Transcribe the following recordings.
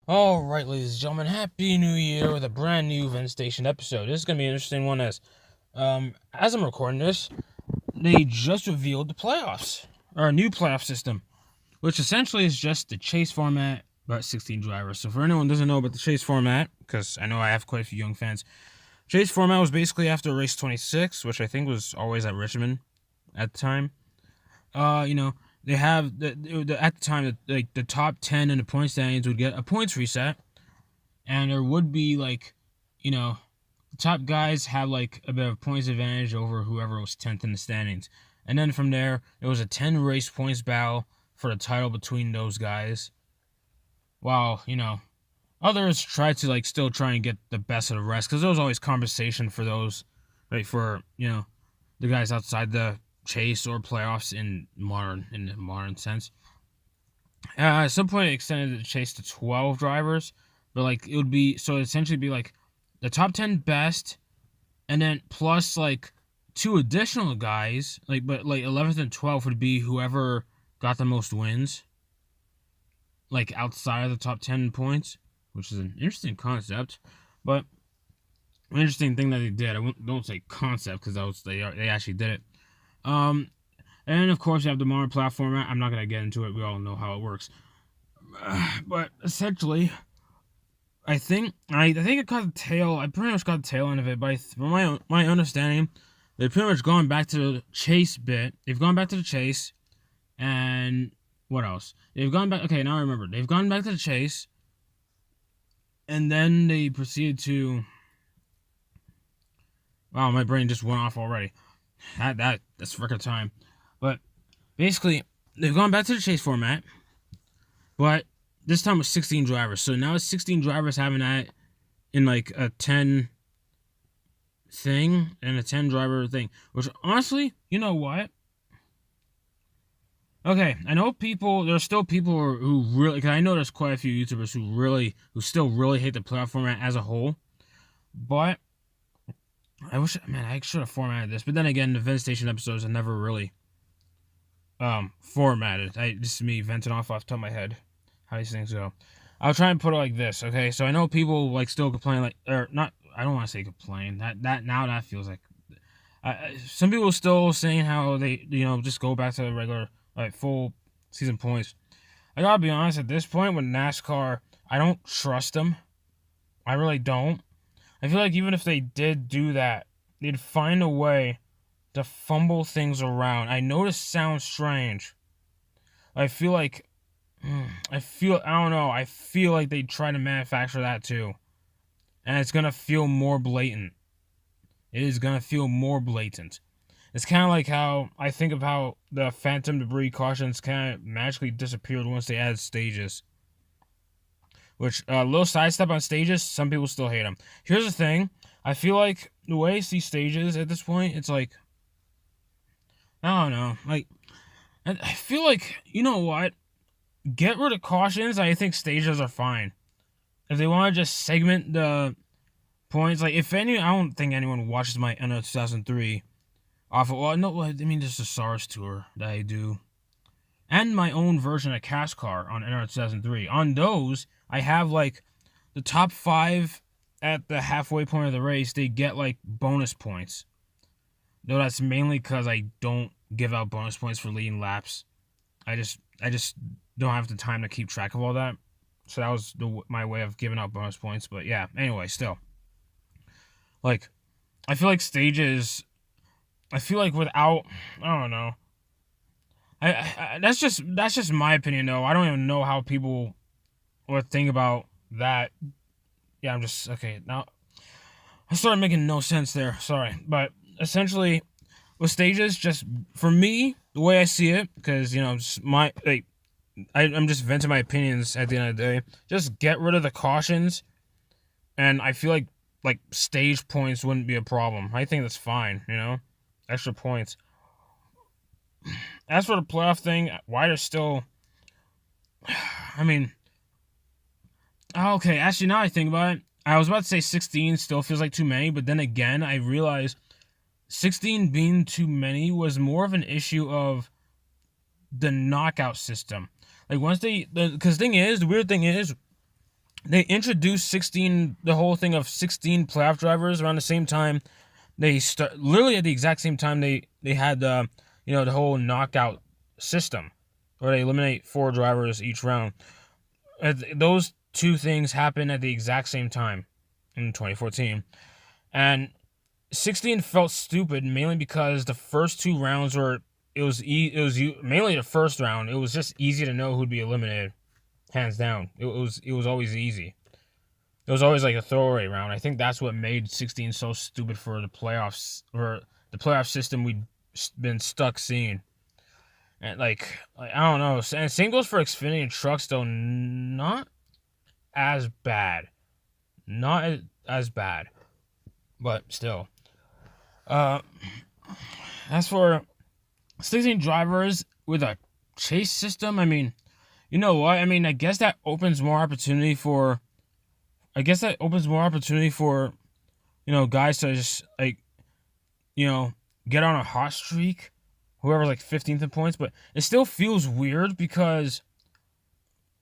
Alright, ladies and gentlemen, Happy New Year with a brand new Vent Station episode. This is going to be an interesting one as I'm recording this, they just revealed the playoffs, or a new playoff system, which essentially is just the chase format, but 16 drivers. So for anyone who doesn't know about the chase format, because I know I have quite a few young fans, chase format was basically after race 26, which I think was always at Richmond at the time. They have at the time the top 10 in the point standings would get a points reset, and there would be the top guys have like a bit of points advantage over whoever was 10th in the standings, and then from there it was a 10 race points battle for the title between those guys, while others tried to still try and get the best of the rest, because there was always compensation for those, right, for the guys outside the chase or playoffs in the modern sense. At some point, it extended the chase to 12 drivers, but it would be essentially be the top 10 best, and then plus two additional guys, but 11th and 12th would be whoever got the most wins, outside of the top 10 points, which is an interesting concept, but an interesting thing that they did. I don't say concept because they actually did it. And of course you have the modern platform. I'm not gonna get into it. We all know how it works. But essentially, I think it caught the tail. I pretty much got the tail end of it. But from my understanding, they've pretty much gone back to the chase bit. They've gone back to the chase, and what else? They've gone back. Okay, now I remember. They've gone back to the chase, and then they proceeded to. Wow, my brain just went off already. That's record time. But basically, they've gone back to the chase format, but this time with 16 drivers. So now it's 16 drivers having that in a 10 thing and a 10 driver thing. Which honestly, you know what? Okay, I know there's still people who really, because I know there's quite a few YouTubers who still really hate the playoff format as a whole. But I should have formatted this. But then again, the Vent Station episodes are never really formatted. This is me venting off the top of my head how these things go. I'll try and put it like this, okay? So I know people still complain, or not. I don't want to say complain. That feels like some people still saying how they just go back to the regular full season points. I gotta be honest, at this point with NASCAR, I don't trust them. I really don't. I feel like even if they did do that, they'd find a way to fumble things around. I know this sounds strange. I feel like they'd try to manufacture that too. And it's gonna feel more blatant. It is gonna feel more blatant. It's kind of like how I think of how the phantom debris cautions kind of magically disappeared once they added stages. Which, a little sidestep on stages, some people still hate them. Here's the thing. I feel like the way I see stages at this point, it's I don't know. I feel like, you know what? Get rid of cautions. I think stages are fine. If they want to just segment the points, I don't think anyone watches my NO 2003 off of, just the SARS tour that I do. And my own version of Cash Car on NR 2003. On those, I have the top 5 at the halfway point of the race. They get bonus points. Though that's mainly because I don't give out bonus points for leading laps. I just don't have the time to keep track of all that. So that was my way of giving out bonus points. But yeah, anyway, still. I feel like stages. I feel like without, I don't know. That's just my opinion though. I don't even know how people would think about that. Yeah, I'm just okay now. I started making no sense there. Sorry, but essentially, with stages, just for me, the way I see it, because just I'm just venting my opinions at the end of the day. Just get rid of the cautions, and I feel like stage points wouldn't be a problem. I think that's fine. Extra points. As for the playoff thing, why there's still... Okay, actually, now I think about it, I was about to say 16 still feels like too many, but then again, I realized 16 being too many was more of an issue of the knockout system. Because the weird thing is, they introduced the whole thing of 16 playoff drivers around the same time. Literally at the exact same time they had the whole knockout system, where they eliminate 4 drivers each round. Those two things happened at the exact same time in 2014, and 16 felt stupid mainly because the first 2 rounds were mainly the first round. It was just easy to know who'd be eliminated, hands down. It was always easy. It was always like a throwaway round. I think that's what made 16 so stupid for the playoffs, or the playoff system we'd been stuck seeing. And I don't know. And same goes for Xfinity and trucks, though. Not as bad. Not as bad. But still. As for 16 drivers with a chase system, I mean, you know what? I mean, I guess that opens more opportunity for guys to just get on a hot streak. Whoever's 15th in points, but it still feels weird because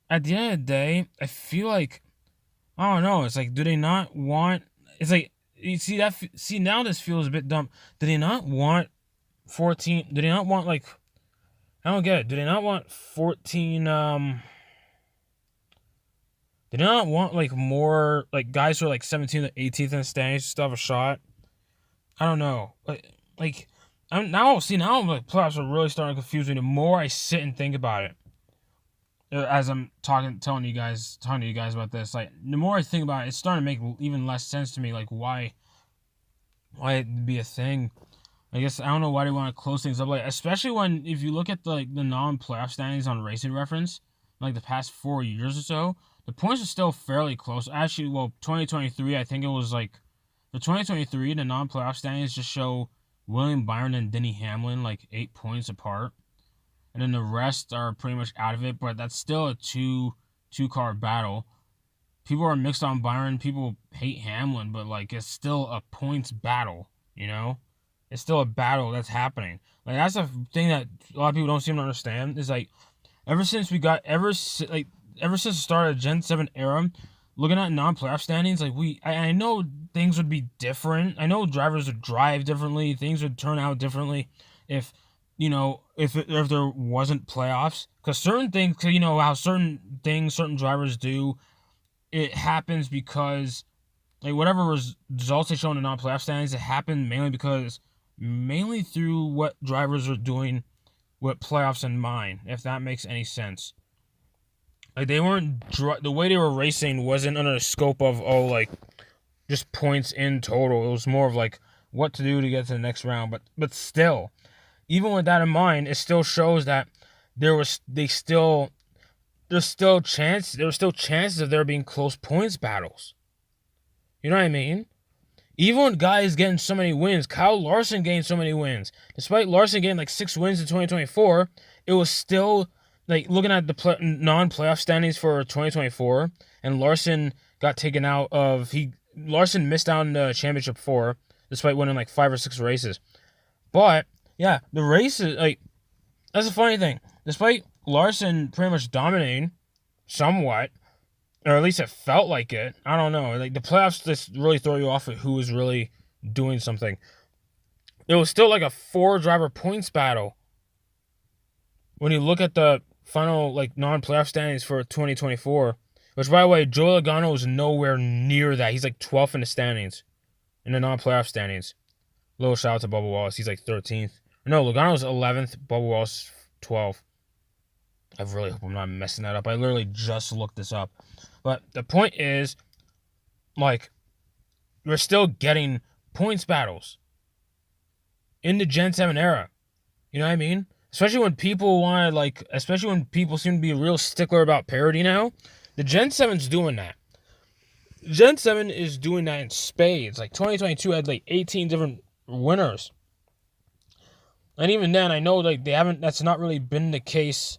at the end of the day, I feel like, I don't know. It's do they not want? It's you see that. See, now this feels a bit dumb. Do they not want 14? Do they not want I don't get it. Do they not want 14? Do they not want more guys who are 17th or 18th in the standings still have a shot? I don't know. Now playoffs are really starting to confuse me. The more I sit and think about it, as I'm telling you guys about this, the more I think about it, it's starting to make even less sense to me. Why it'd be a thing. I guess I don't know why they want to close things up. Especially if you look at the non-playoff standings on Racing Reference, the past 4 years or so, the points are still fairly close. Actually, 2023, I think it was the 2023, the non-playoff standings just show William Byron and Denny Hamlin 8 points apart, and then the rest are pretty much out of it. But that's still a two-car battle. People are mixed on Byron. People hate Hamlin, but it's still a points battle. It's still a battle that's happening. That's a thing that a lot of people don't seem to understand. Is ever since the start of the Gen 7 era, looking at non-playoff standings, I know things would be different. I know drivers would drive differently. Things would turn out differently if there wasn't playoffs. Because certain things, how certain drivers do, it happens because whatever results they show in the non-playoff standings, it happened mainly through what drivers are doing with playoffs in mind. If that makes any sense. They weren't the way they were racing wasn't under the scope of just points in total. It was more of what to do to get to the next round. But still, even with that in mind, it still shows that there were still chances of there being close points battles. You know what I mean? Even when guys getting so many wins, Kyle Larson gained so many wins. Despite Larson getting 6 wins in 2024, it was still looking at the non-playoff standings for 2024, and Larson got taken out of. Larson missed out on the championship 4, despite winning 5 or 6 races. But yeah, the races that's the funny thing. Despite Larson pretty much dominating, somewhat, or at least it felt like it. I don't know. The playoffs just really throw you off at who is really doing something. It was still a 4-driver points battle. When you look at the final non-playoff standings for 2024, which by the way, Joey Logano is nowhere near that. He's 12th in the standings, in the non-playoff standings. Little shout out to Bubba Wallace. He's 13th. No, Logano's 11th. Bubba Wallace 12th. I really hope I'm not messing that up. I literally just looked this up. But the point is, we're still getting points battles in the Gen 7 era. You know what I mean? Especially when people especially when people seem to be a real stickler about parity now. The Gen 7's doing that. Gen 7 is doing that in spades. 2022 had 18 different winners. And even then, I know that's not really been the case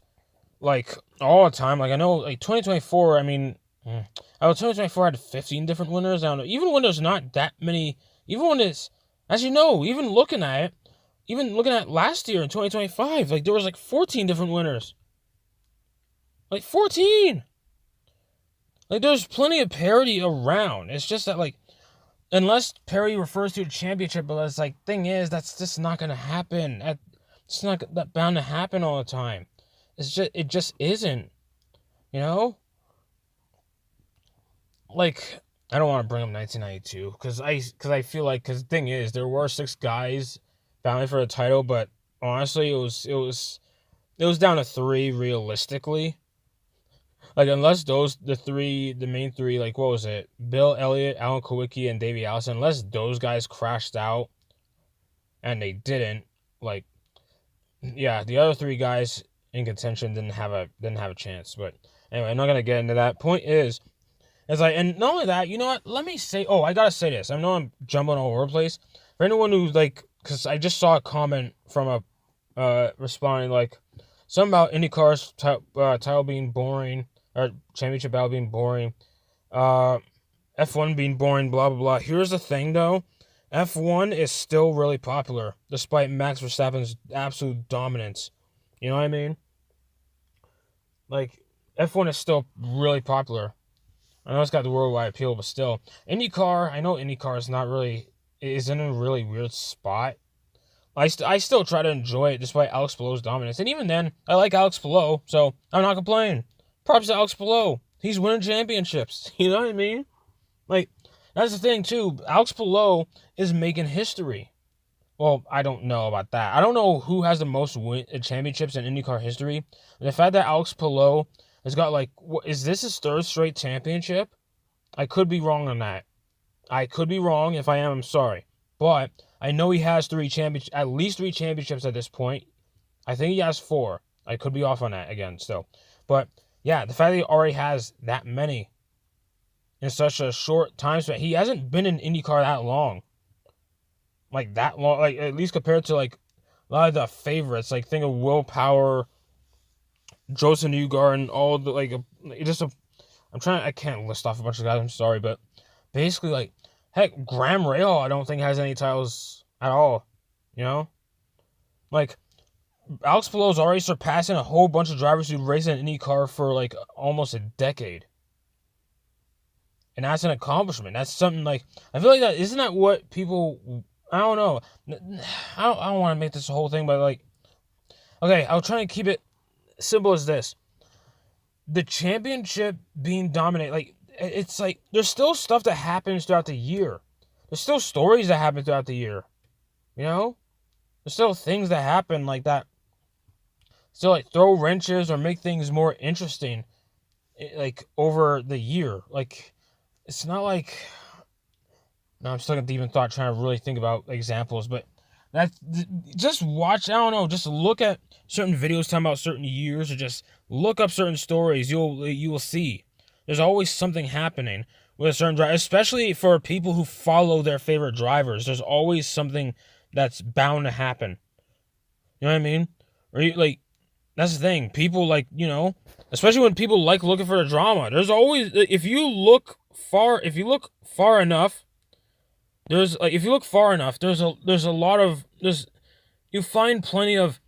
all the time. I know 2024, 2024 had 15 different winners. I don't know. Even when there's not that many, even when it's, as you know, even looking at last year in 2025, there was 14 different winners. 14! Like, there's plenty of parity around. It's just that, like, unless parity refers to a championship, but it's like, thing is, that's just not gonna happen. It's not that bound to happen all the time. It just isn't. You know, like, I don't want to bring up 1992 because I feel like, because the thing is, there were 6 guys battling for the title, but honestly, it was down to 3 realistically. Like, unless the main 3, like, what was it? Bill Elliott, Alan Kowicki, and Davey Allison, unless those guys crashed out, and they didn't, like, yeah, the other 3 guys in contention didn't have a chance. But anyway, I'm not gonna get into that. Point is, it's like, and not only that, you know what? Let me say, I gotta say this. I know I'm jumbling all over the place. For anyone who's like, because I just saw a comment from a responding, like, something about IndyCar's title being boring, or championship battle being boring, F1 being boring, blah, blah, blah. Here's the thing, though. F1 is still really popular, despite Max Verstappen's absolute dominance. You know what I mean? Like, F1 is still really popular. I know it's got the worldwide appeal, but still. IndyCar, I know IndyCar is in a really weird spot. I still try to enjoy it despite Alex Palou's dominance. And even then, I like Alex Palou, so I'm not complaining. Props to Alex Palou. He's winning championships. You know what I mean? Like, that's the thing, too. Alex Palou is making history. Well, I don't know about that. I don't know who has the most championships in IndyCar history. The fact that Alex Palou has got, like, is this his 3rd straight championship? I could be wrong on that. I could be wrong. If I am, I'm sorry. But I know he has at least 3 championships at this point. I think he has 4. I could be off on that again still. But yeah, the fact that he already has that many in such a short time span. He hasn't been in IndyCar that long. Like, that long. Like, at least compared to, like, a lot of the favorites. Like, think of Will Power, Joseph Newgarden, all the, like, I can't list off a bunch of guys, I'm sorry, but basically, like, heck, Graham Rahal, I don't think has any titles at all, you know? Like, Alex Palou's already surpassing a whole bunch of drivers who race in IndyCar for, like, almost a decade. And that's an accomplishment. That's something, like, I feel like isn't that what people, I don't know. I don't want to make this a whole thing, but, like, okay, I'll try to keep it simple as this. The championship being dominated, like, it's like, there's still stuff that happens throughout the year. There's still stories that happen throughout the year. You know? There's still things that happen like that. Still, like, throw wrenches or make things more interesting, like, over the year. Like, it's not like, no, I'm stuck in deep in thought trying to really think about examples, but just watch, I don't know, just look at certain videos talking about certain years, or just look up certain stories. You will see there's always something happening with a certain driver, especially for people who follow their favorite drivers. There's always something that's bound to happen. You know what I mean? Or like, that's the thing. People, like, you know, especially when people like looking for the drama. There's always, if you look far enough, there's a lot of, you find plenty of,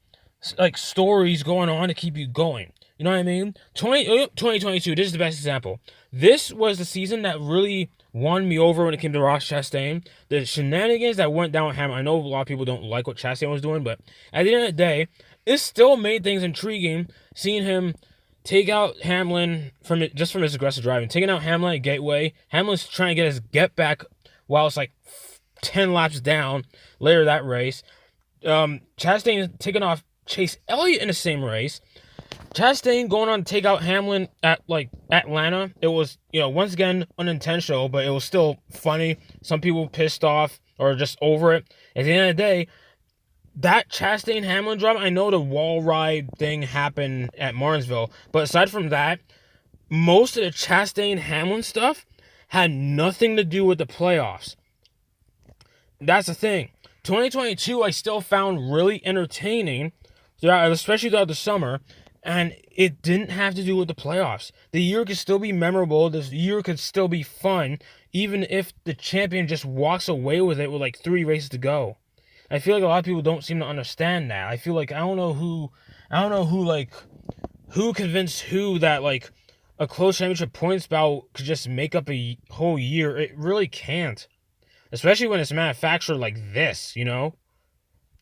like, stories going on to keep you going. You know what I mean? 2022, this is the best example. This was the season that really won me over when it came to Ross Chastain. The shenanigans that went down with Hamlin. I know a lot of people don't like what Chastain was doing, but at the end of the day, it still made things intriguing seeing him take out Hamlin from his aggressive driving. Taking out Hamlin at Gateway. Hamlin's trying to get his get back while it's like 10 laps down later that race. Chastain taking off Chase Elliott in the same race. Chastain going on to take out Hamlin at, like, Atlanta. It was, you know, once again unintentional, but it was still funny. Some people pissed off or just over it. At the end of the day, that Chastain Hamlin drama, I know the wall ride thing happened at Martinsville, but aside from that, most of the Chastain Hamlin stuff had nothing to do with the playoffs. That's the thing. 2022, I still found really entertaining, especially throughout the summer, and it didn't have to do with the playoffs. The year could still be memorable. The year could still be fun, even if the champion just walks away with it with, like, 3 races to go. I feel like a lot of people don't seem to understand that. I feel like, I don't know who convinced who that, like, a close championship points battle could just make up a whole year. It really can't. Especially when it's manufactured like this, you know?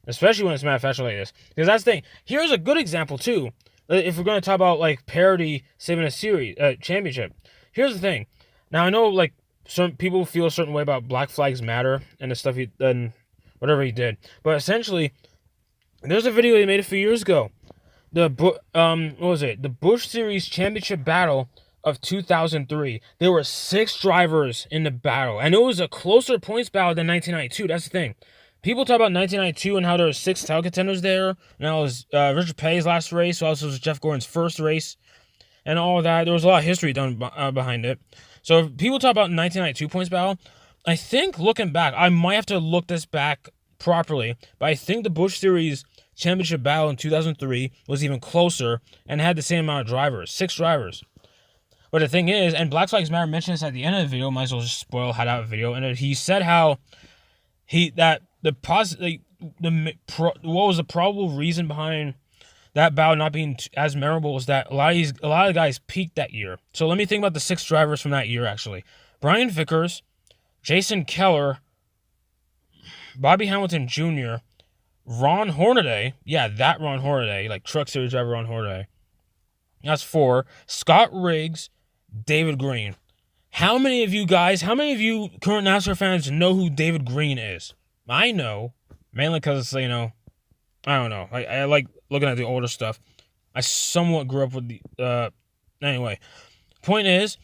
Especially when it's manufactured like this. Because that's the thing. Here's a good example, too. If we're going to talk about, like, parity saving a series, championship. Here's the thing. Now, I know, like, certain people feel a certain way about Black Flags Matter and the stuff he done, whatever he did. But essentially, there's a video he made a few years ago. What was it? The Busch Series Championship Battle of 2003. There were 6 drivers in the battle, and it was a closer points battle than 1992. That's the thing. People talk about 1992 and how there were 6 title contenders there, and that was Richard Petty's last race, so also was Jeff Gordon's first race, and all of that. There was a lot of history done behind it. So if people talk about 1992 points battle, I think looking back, I might have to look this back properly, but I think the Busch Series Championship battle in 2003 was even closer and had the same amount of drivers, 6 drivers. But the thing is, and Black Flags Matter mentioned this at the end of the video, might as well just spoil how that video, and he said how what was the probable reason behind that battle not being as memorable was that a lot of guys peaked that year. So let me think about the 6 drivers from that year, actually. Brian Vickers, Jason Keller, Bobby Hamilton Jr., Ron Hornaday. Yeah, that Ron Hornaday, like Truck Series driver Ron Hornaday. That's 4. Scott Riggs, David Green. How many of you current NASCAR fans know who David Green is? I know, mainly because, you know, I don't know. I like looking at the older stuff. I somewhat grew up with the, anyway. Point is,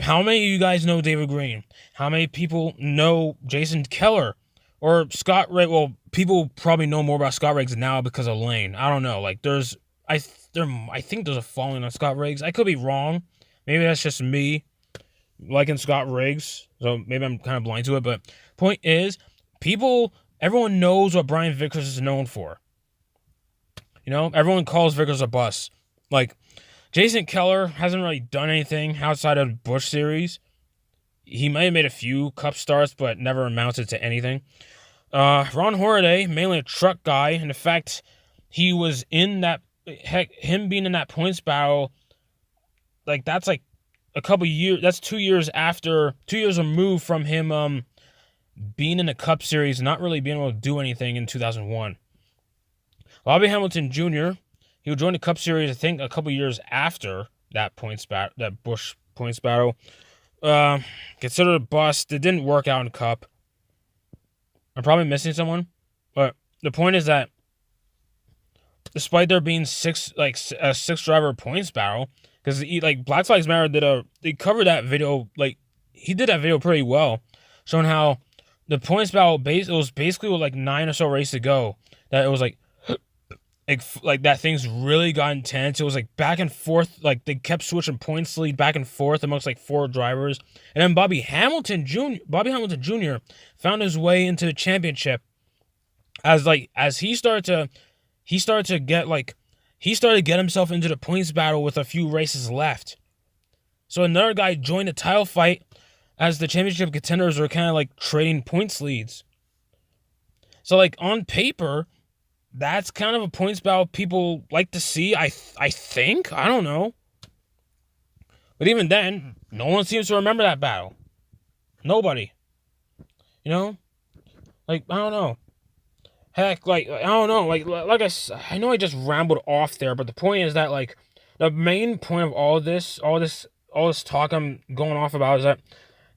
how many of you guys know David Green? How many people know Jason Keller? Or Scott Riggs? Well, people probably know more about Scott Riggs now because of Lane. I don't know. Like, I think there's a following on Scott Riggs. I could be wrong. Maybe that's just me liking Scott Riggs. So maybe I'm kind of blind to it. But point is, everyone knows what Brian Vickers is known for. You know, everyone calls Vickers a bust. Like, Jason Keller hasn't really done anything outside of Busch Series. He may have made a few Cup starts, but never amounted to anything. Ron Hornaday, mainly a truck guy, and the fact he was in that, him being in that points battle, like, that's like a couple years, that's 2 years removed from him being in the Cup Series, not really being able to do anything in 2001. Bobby Hamilton Jr., he would join the Cup Series, I think, a couple years after that Busch points battle. Considered a bust. It didn't work out in Cup. I'm probably missing someone, but the point is that despite there being a 6-driver points battle, because like Black Flags Matter they covered that video, like he did that video pretty well, showing how the points battle it was basically with like 9 or so races to go, that it was like that things really got intense. It was like back and forth, like they kept switching points lead back and forth amongst like 4 drivers. And then Bobby Hamilton Jr. found his way into the championship as he started to get himself into the points battle with a few races left. So another guy joined the title fight as the championship contenders were kind of like trading points leads. So like on paper, that's kind of a points battle people like to see, I think. I don't know. But even then, no one seems to remember that battle. Nobody. You know? Like, I don't know. Heck, like, I don't know. Like I know I just rambled off there, but the point is that, like, the main point of all this talk I'm going off about is that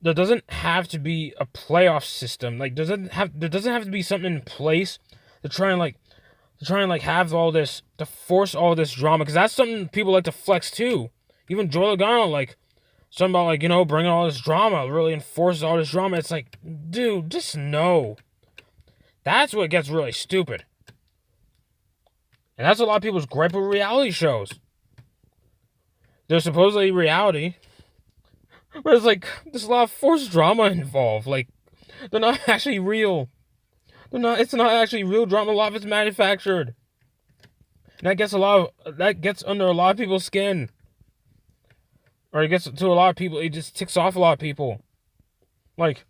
there doesn't have to be a playoff system. Like, there doesn't have to be something in place to try and have all this, to force all this drama, because that's something people like to flex too. Even Joe Logano, like, something about, like, you know, bringing all this drama, really enforces all this drama. It's like, dude, just no. That's what gets really stupid. And that's a lot of people's gripe with reality shows. They're supposedly reality, but it's like, there's a lot of forced drama involved. Like, they're not actually real. It's not actually real drama. A lot of it's manufactured. And that gets under a lot of people's skin. Or it gets to a lot of people. It just ticks off a lot of people. Like,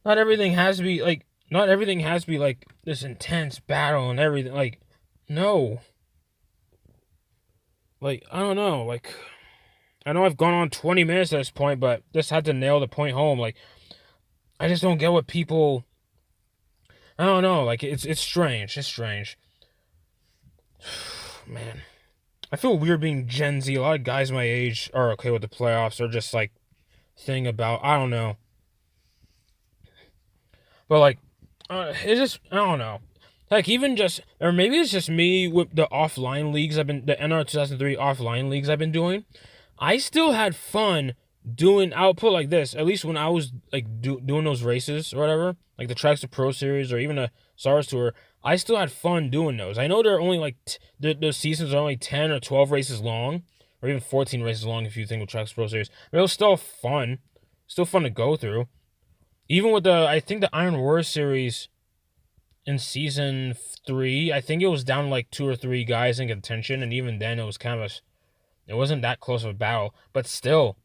not everything has to be like this intense battle and everything. Like, no. Like, I don't know. Like, I know I've gone on 20 minutes at this point, but just had to nail the point home. Like, I just don't get what people. I don't know. Like, it's strange. It's strange. Man, I feel weird being Gen Z. A lot of guys my age are okay with the playoffs. Or just like thing about I don't know. But like, it's just I don't know. Like even just or maybe it's just me with the offline leagues the NR 2003 offline leagues I've been doing. I still had fun doing output like this. At least when I was like doing those races or whatever, like the Tracks to Pro Series or even the Stars Tour. I still had fun doing those. I know they're only like the seasons are only 10 or 12 races long, or even 14 races long if you think of Tracks to Pro Series. But it was still fun, still fun to go through. Even with I think the Iron War Series in season 3, I think it was down like 2 or 3 guys in contention, and even then it was kind of it wasn't that close of a battle, but still,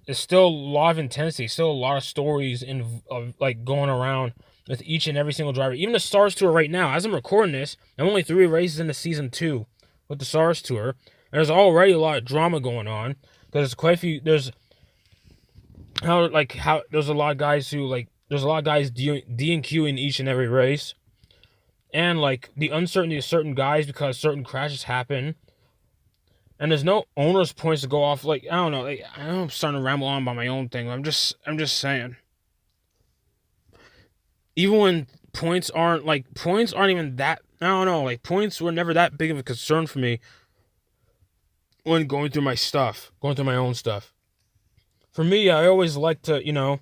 there's still a lot of intensity, still a lot of stories of like going around with each and every single driver. Even the Stars Tour right now, as I'm recording this, I'm only 3 races into season 2 with the Stars Tour. And there's already a lot of drama going on because there's quite a few. There's there's a lot of guys who like there's a lot of guys D and Q in each and every race, and like the uncertainty of certain guys because certain crashes happen. And there's no owner's points to go off. Like I don't know. Like, I know I'm starting to ramble on about my own thing. I'm just saying. Even when points aren't even that. I don't know. Like points were never that big of a concern for me when going through my stuff, going through my own stuff. For me, I always like to,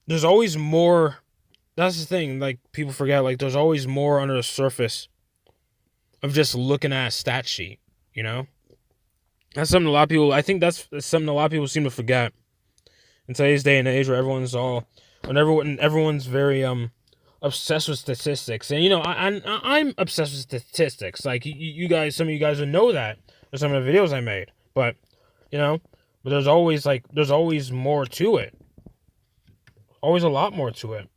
there's always more. That's the thing. Like people forget. Like there's always more under the surface of just looking at a stat sheet. You know. That's something a lot of people. I think that's something a lot of people seem to forget in today's day and age, where everyone's very obsessed with statistics, and I'm obsessed with statistics. Like you guys, some of you guys would know that for some of the videos I made, but but there's always more to it. Always a lot more to it.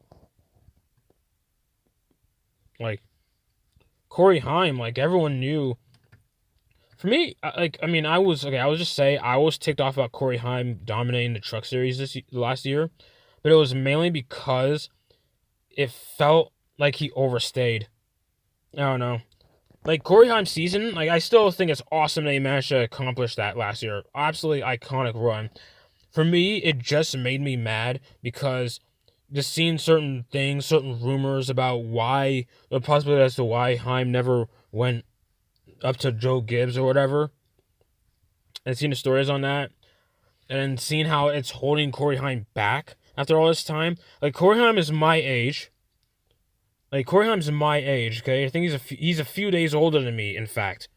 Like Corey Heim, like everyone knew. For me, I was just say I was ticked off about Corey Heim dominating the Truck Series last year, but it was mainly because it felt like he overstayed. I don't know. Like Corey Heim's season, like I still think it's awesome that he managed to accomplish that last year. Absolutely iconic run. For me, it just made me mad because just seeing certain things, certain rumors about the possibility as to why Heim never went up to Joe Gibbs or whatever, and seeing the stories on that, and seeing how it's holding Corey Heim back after all this time. Like Corey Heim is my age. Okay? I think he's a few days older than me, in fact.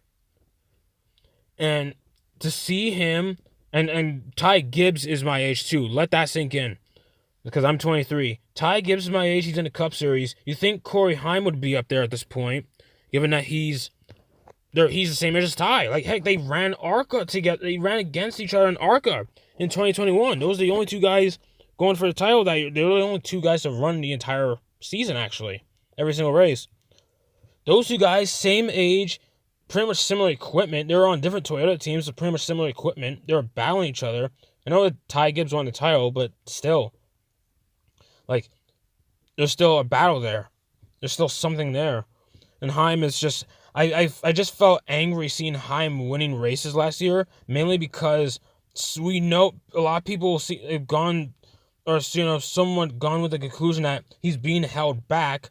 And to see him and Ty Gibbs is my age too. Let that sink in. Because I'm 23. Ty Gibbs is my age, he's in the Cup Series. You think Corey Heim would be up there at this point, given that he's the same age as Ty. Like, heck, they ran ARCA together. They ran against each other in ARCA in 2021. Those are the only 2 guys going for the title that year. They were the only 2 guys to run the entire season, actually. Every single race. Those 2 guys, same age, pretty much similar equipment. They were on different Toyota teams, but pretty much similar equipment. They were battling each other. I know that Ty Gibbs won the title, but still. Like, there's still a battle there. There's still something there. And Heim is just... I just felt angry seeing Heim winning races last year, mainly because we know a lot of people have gone, or someone gone with the conclusion that he's being held back.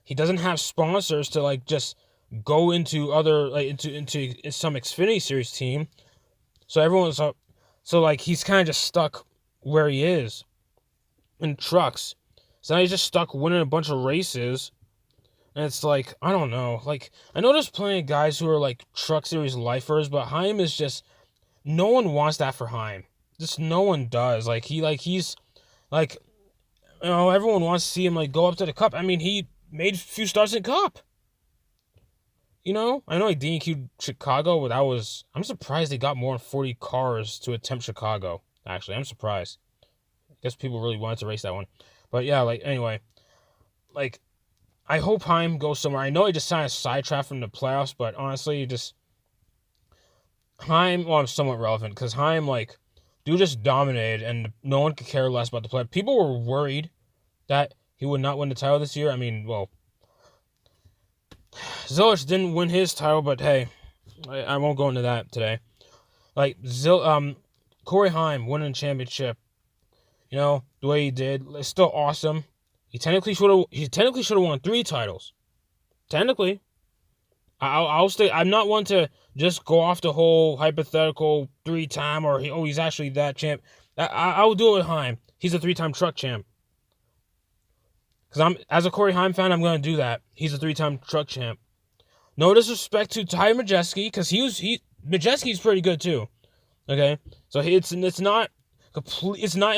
He doesn't have sponsors to like just go into other into some Xfinity Series team, so like he's kind of just stuck where he is in trucks. So now he's just stuck winning a bunch of races. And it's like, I don't know. Like, I know there's plenty of guys who are like Truck Series lifers, but Heim is just, no one wants that for Heim. Just no one does. Like, he's like, everyone wants to see him like go up to the Cup. I mean, he made a few starts in Cup. I know he DNQ'd Chicago, but I'm surprised they got more than 40 cars to attempt Chicago. Actually, I'm surprised. I guess people really wanted to race that one. But yeah, like, anyway, like, I hope Heim goes somewhere. I know he just signed a sidetrack from the playoffs, but honestly, just Haim, well, I'm somewhat relevant because Haim, like, dude just dominated and no one could care less about the play. People were worried that he would not win the title this year. I mean, well, Zilich didn't win his title, but hey, I won't go into that today. Like, Corey Haim winning a championship, you know, the way he did, it's still awesome. He technically should have won 3 titles. Technically. I'll stay. I'm not one to just go off the whole hypothetical 3-time or he's actually that champ. I'll do it with Haim. He's a 3-time truck champ. Because as a Corey Haim fan, I'm going to do that. He's a 3-time truck champ. No disrespect to Ty Majeski, because Majeski's pretty good too. Okay, so it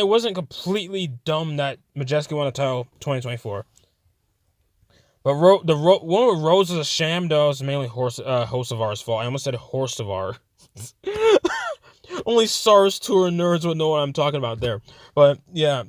wasn't completely dumb that Majeski won a title 2024. But one with Rose is a sham, though. It's mainly Hocevar's fault. I almost said Horsevar. Only Stars Tour nerds would know what I'm talking about there. But yeah,